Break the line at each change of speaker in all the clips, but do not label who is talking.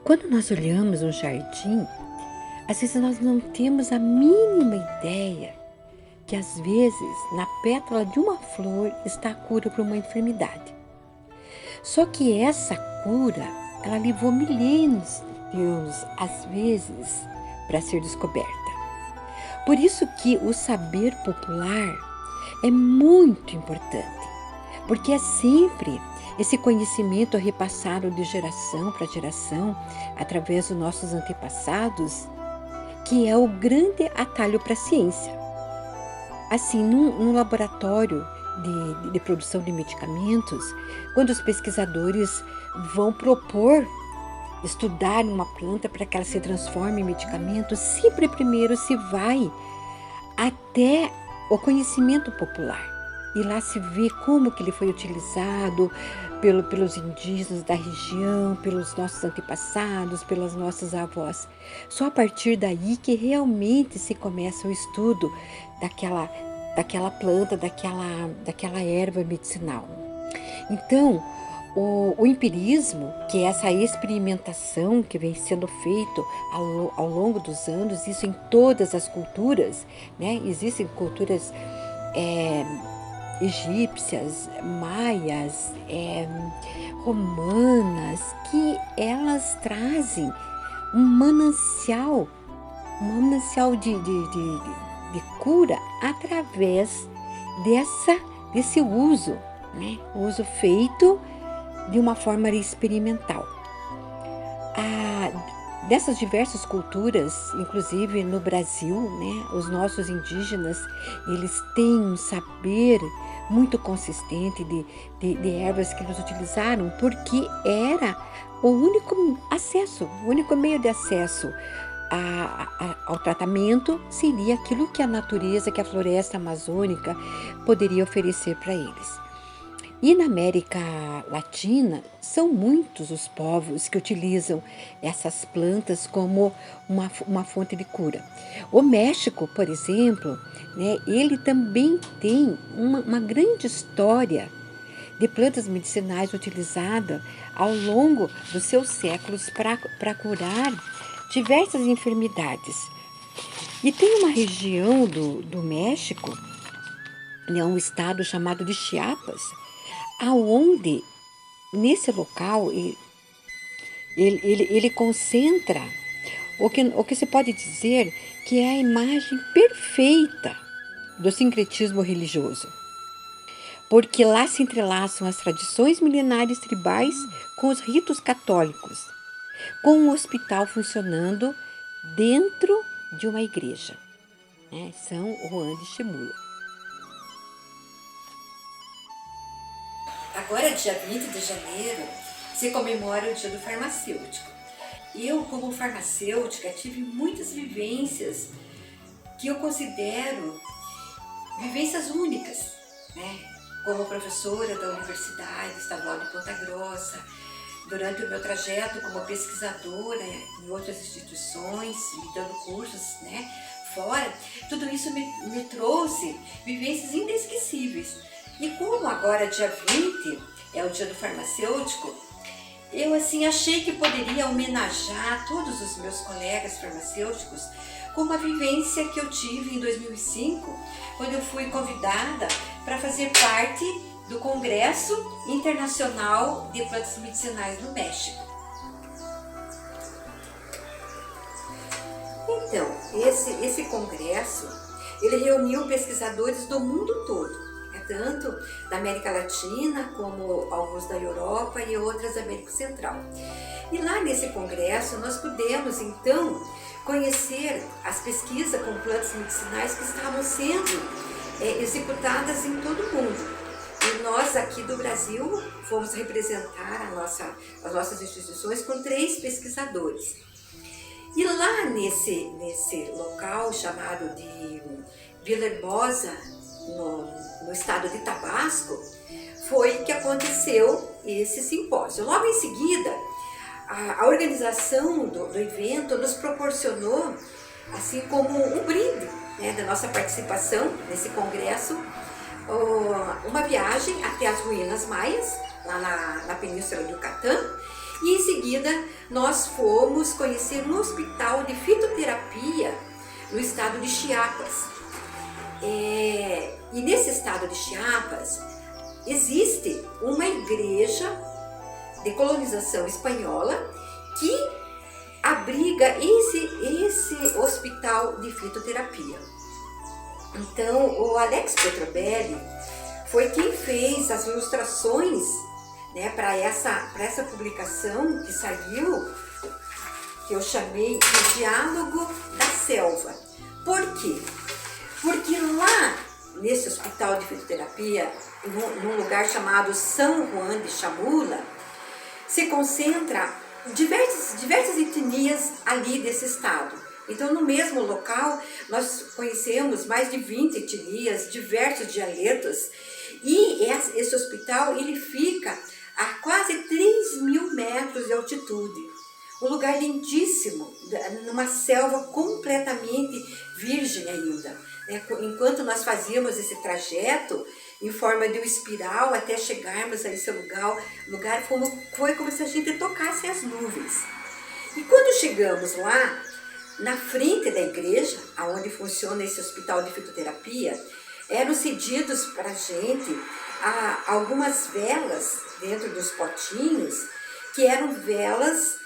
Quando nós olhamos um jardim, às vezes nós não temos a mínima ideia que às vezes na pétala de uma flor está a cura para uma enfermidade. Só que essa cura, ela levou milênios de anos, às vezes, para ser descoberta. Por isso que o saber popular é muito importante, porque é sempre esse conhecimento repassado de geração para geração, através dos nossos antepassados, que é o grande atalho para a ciência. Assim, num laboratório de produção de medicamentos, quando os pesquisadores vão propor estudar uma planta para que ela se transforme em medicamento, sempre primeiro se vai até o conhecimento popular. E lá se vê como que ele foi utilizado pelos indígenas da região, pelos nossos antepassados, pelas nossas avós. Só a partir daí que realmente se começa o estudo daquela planta, daquela erva medicinal. Então, o empirismo, que é essa experimentação que vem sendo feito ao longo dos anos, isso em todas as culturas, né? Existem culturas egípcias, maias, romanas, que elas trazem um manancial de cura através desse uso, né? O uso feito de uma forma experimental. Dessas diversas culturas, inclusive no Brasil, né, os nossos indígenas, eles têm um saber muito consistente de ervas que eles utilizaram, porque era o único meio de acesso ao tratamento seria aquilo que a natureza, que a floresta amazônica poderia oferecer para eles. E na América Latina, são muitos os povos que utilizam essas plantas como uma fonte de cura. O México, por exemplo, né, ele também tem uma grande história de plantas medicinais utilizadas ao longo dos seus séculos para curar diversas enfermidades. E tem uma região do México, né, um estado chamado de Chiapas, aonde nesse local ele concentra o que se pode dizer que é a imagem perfeita do sincretismo religioso, porque lá se entrelaçam as tradições milenares tribais com os ritos católicos, com um hospital funcionando dentro de uma igreja, né? São Juan de Chimula. Agora, dia 20 de janeiro, se comemora o Dia do Farmacêutico. Eu, como farmacêutica, tive muitas vivências que eu considero vivências únicas, né? Como professora da Universidade Estadual de Ponta Grossa, durante o meu trajeto como pesquisadora em outras instituições, dando cursos, né, fora, tudo isso me trouxe vivências inesquecíveis. E como agora, dia 20, é o Dia do Farmacêutico, eu assim achei que poderia homenagear todos os meus colegas farmacêuticos com uma vivência que eu tive em 2005, quando eu fui convidada para fazer parte do Congresso Internacional de Plantas Medicinais no México. Então, esse congresso, ele reuniu pesquisadores do mundo todo, tanto da América Latina como alguns da Europa e outras da América Central. E lá nesse congresso nós pudemos então conhecer as pesquisas com plantas medicinais que estavam sendo executadas em todo o mundo. E nós aqui do Brasil fomos representar as nossas instituições com 3 pesquisadores. E lá nesse local chamado de Villahermosa, no estado de Tabasco, foi que aconteceu esse simpósio. Logo em seguida, a organização do evento nos proporcionou, assim como um brinde, né, da nossa participação nesse congresso, uma viagem até as ruínas maias, lá na Península do Yucatán, E em seguida nós fomos conhecer um hospital de fitoterapia no estado de Chiapas. E nesse estado de Chiapas existe uma igreja de colonização espanhola que abriga esse hospital de fitoterapia. Então o Alex Petrobelli foi quem fez as ilustrações, né, para essa publicação que saiu, que eu chamei de Diálogo da Selva. Por quê? Porque lá nesse hospital de fitoterapia, num lugar chamado São Juan de Chamula, se concentra diversas etnias ali desse estado. Então, no mesmo local, nós conhecemos mais de 20 etnias, diversos dialetos, e esse hospital ele fica a quase 3.000 metros de altitude. Um lugar lindíssimo, numa selva completamente virgem ainda. Enquanto nós fazíamos esse trajeto em forma de um espiral até chegarmos a esse lugar foi como se a gente tocasse as nuvens. E quando chegamos lá, na frente da igreja, onde funciona esse hospital de fitoterapia, eram cedidos para a gente algumas velas dentro dos potinhos, que eram velas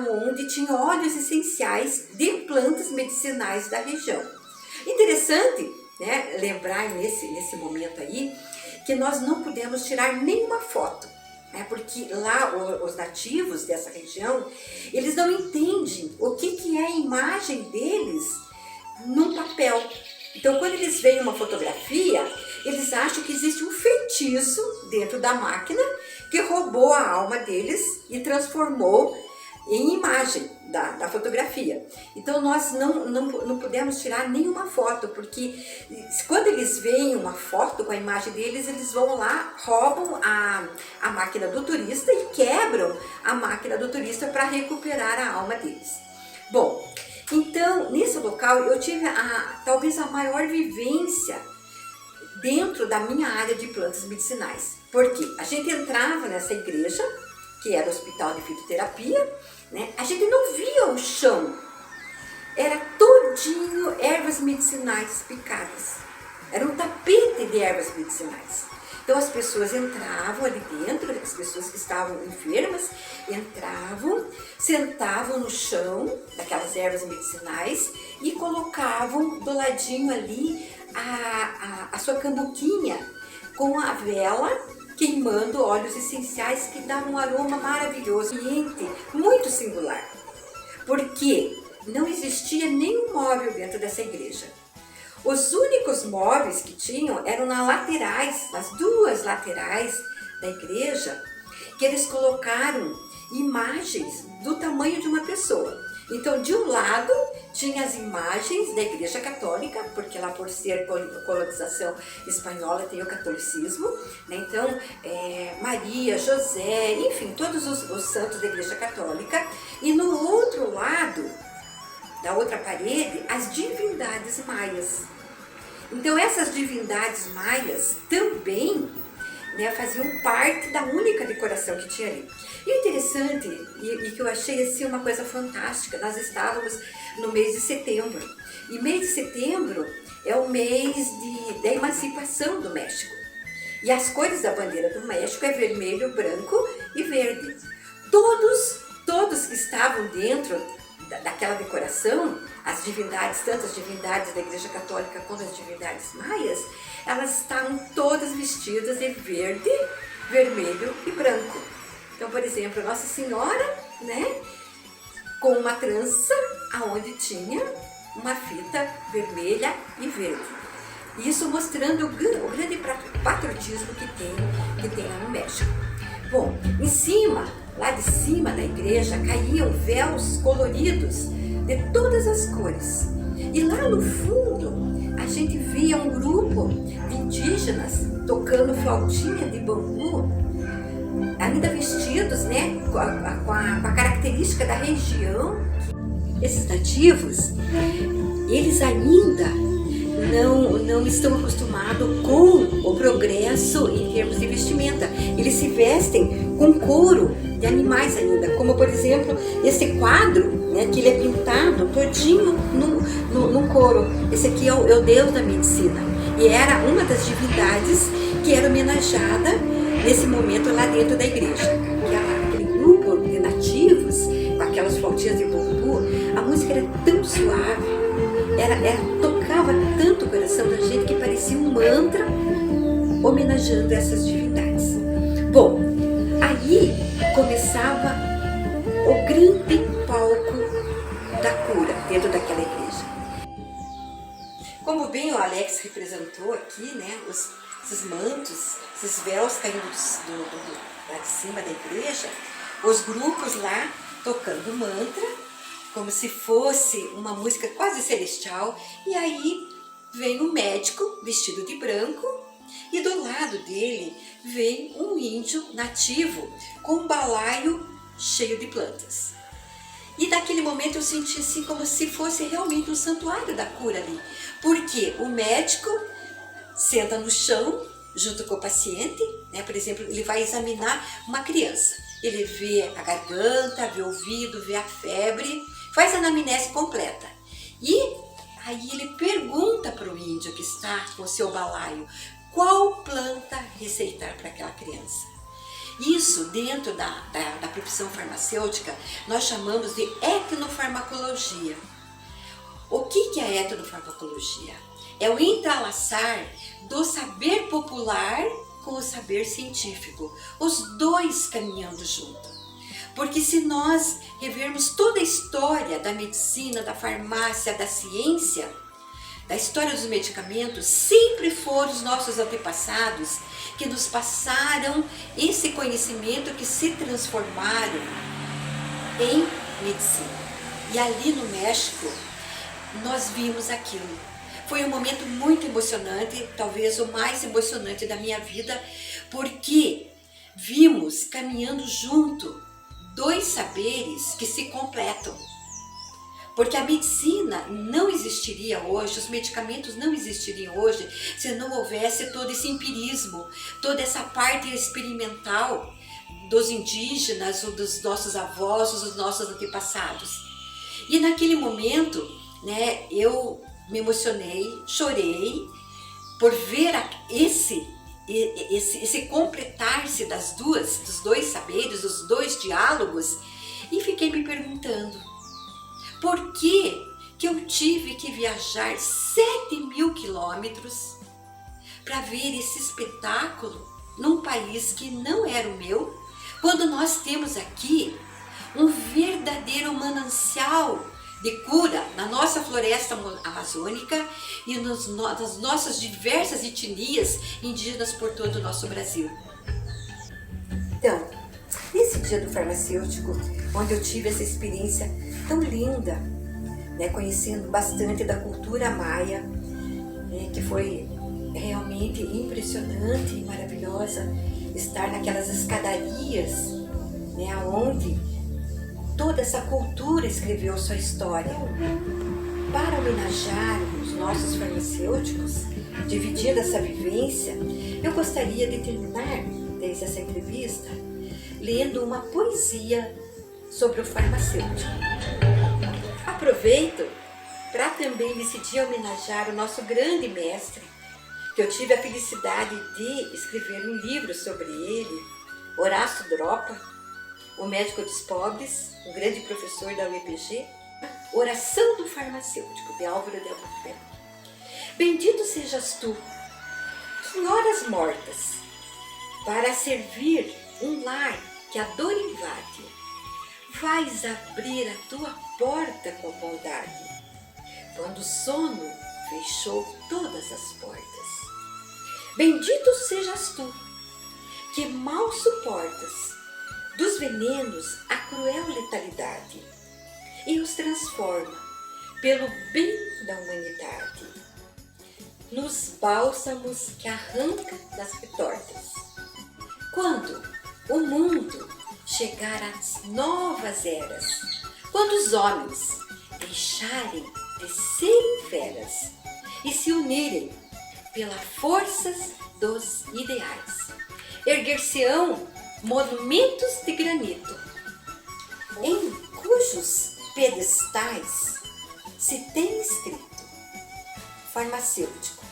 onde tinha óleos essenciais de plantas medicinais da região. Interessante, né, lembrar nesse momento aí que nós não pudemos tirar nenhuma foto, né, porque lá os nativos dessa região, eles não entendem o que é a imagem deles num papel. Então, quando eles veem uma fotografia, eles acham que existe um feitiço dentro da máquina que roubou a alma deles e transformou em imagem da fotografia. Então nós não pudemos tirar nenhuma foto, porque quando eles veem uma foto com a imagem deles, eles vão lá, roubam a máquina do turista e quebram a máquina do turista para recuperar a alma deles. Bom, então nesse local eu tive talvez a maior vivência dentro da minha área de plantas medicinais, porque a gente entrava nessa igreja, que era o hospital de fitoterapia, né? A gente não via o chão, era todinho ervas medicinais picadas, era um tapete de ervas medicinais. Então as pessoas entravam ali dentro, as pessoas que estavam enfermas, entravam, sentavam no chão daquelas ervas medicinais e colocavam do ladinho ali a sua cambuquinha com a vela, queimando óleos essenciais que davam um aroma maravilhoso, um ambiente muito singular, porque não existia nenhum móvel dentro dessa igreja. Os únicos móveis que tinham eram nas duas laterais da igreja, que eles colocaram imagens do tamanho de uma pessoa. Então, de um lado, tinha as imagens da Igreja Católica, porque lá por ser colonização espanhola tem o catolicismo, né? Então, Maria, José, enfim, todos os santos da Igreja Católica. E no outro lado, da outra parede, as divindades maias. Então, essas divindades maias também, né, faziam parte da única decoração que tinha ali. E o interessante, e que eu achei assim uma coisa fantástica, nós estávamos no mês de setembro. E mês de setembro é o mês da emancipação do México. E as cores da bandeira do México é vermelho, branco e verde. Todos que estavam dentro daquela decoração, as divindades, tanto as divindades da Igreja Católica quanto as divindades maias, elas estavam todas vestidas de verde, vermelho e branco. Então, por exemplo, Nossa Senhora, né, com uma trança aonde tinha uma fita vermelha e verde. Isso mostrando o grande patriotismo que tem lá no México. Bom, lá de cima da igreja, caíam véus coloridos de todas as cores. E lá no fundo, a gente via um grupo de indígenas tocando flautinha de bambu, ainda vestidos, né, com a característica da região. Esses nativos, eles ainda não estão acostumados com o progresso em termos de vestimenta. Eles se vestem com couro de animais ainda, como por exemplo esse quadro, né, que ele é pintado todinho no couro. Esse aqui é o deus da medicina e era uma das divindades que era homenageada nesse momento lá dentro da igreja. Aquele grupo de nativos com aquelas flautinhas de bambu, a música era tão suave, tocava tanto o coração da gente que parecia um mantra homenageando essas divindades. Bom, aí começava o grande palco da cura dentro daquela igreja. Como bem o Alex representou aqui, né, esses mantos, esses véus caindo lá de cima da igreja, os grupos lá tocando mantra, como se fosse uma música quase celestial, e aí vem um médico vestido de branco e do lado dele vem um índio nativo com um balaio cheio de plantas. E naquele momento eu senti assim como se fosse realmente um santuário da cura ali, porque o médico senta no chão junto com o paciente, né? Por exemplo, ele vai examinar uma criança, ele vê a garganta, vê o ouvido, vê a febre, faz a anamnese completa. E aí ele pergunta para o índio que está com o seu balaio qual planta receitar para aquela criança. Isso, dentro da profissão farmacêutica, nós chamamos de etnofarmacologia. O que é a etnofarmacologia? É o entrelaçar do saber popular com o saber científico, os dois caminhando junto. Porque se nós revermos toda a história da medicina, da farmácia, da ciência, da história dos medicamentos, sempre foram os nossos antepassados que nos passaram esse conhecimento, que se transformaram em medicina. E ali no México, nós vimos aquilo. Foi um momento muito emocionante, talvez o mais emocionante da minha vida, porque vimos caminhando junto dois saberes que se completam. Porque a medicina não existiria hoje, os medicamentos não existiriam hoje se não houvesse todo esse empirismo, toda essa parte experimental dos indígenas, ou dos nossos avós, ou dos nossos antepassados. E naquele momento, né, eu me emocionei, chorei por ver esse completar-se dos dois saberes, dos dois diálogos, e fiquei me perguntando, por que eu tive que viajar 7.000 quilômetros para ver esse espetáculo num país que não era o meu, quando nós temos aqui um verdadeiro manancial de cura na nossa floresta amazônica e nas nossas diversas etnias indígenas por todo o nosso Brasil. Então, nesse dia do farmacêutico, onde eu tive essa experiência tão linda, né, conhecendo bastante da cultura maia, né, que foi realmente impressionante e maravilhosa estar naquelas escadarias, né, onde toda essa cultura escreveu sua história. Para homenagear os nossos farmacêuticos, dividindo essa vivência, eu gostaria de terminar desde essa entrevista lendo uma poesia sobre o farmacêutico. Aproveito para também decidir homenagear o nosso grande mestre, que eu tive a felicidade de escrever um livro sobre ele, Horácio Dropa, o médico dos pobres, um grande professor da UEPG, Oração do Farmacêutico, de Álvaro de Albuquerque. Bendito sejas tu, que em horas mortas, para servir um lar que a dor invade, vais abrir a tua porta com bondade, quando o sono fechou todas as portas. Bendito sejas tu, que mal suportas dos venenos a cruel letalidade e os transforma pelo bem da humanidade nos bálsamos que arranca das retortas. Quando o mundo chegar às novas eras, quando os homens deixarem de serem feras e se unirem pela força dos ideais. Erguer-se-ão monumentos de granito, em cujos pedestais se tem escrito farmacêutico,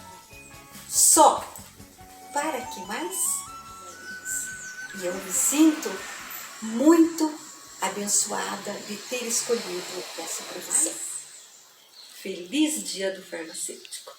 só para que mais? E eu me sinto muito abençoada de ter escolhido essa profissão. Feliz Dia do Farmacêutico!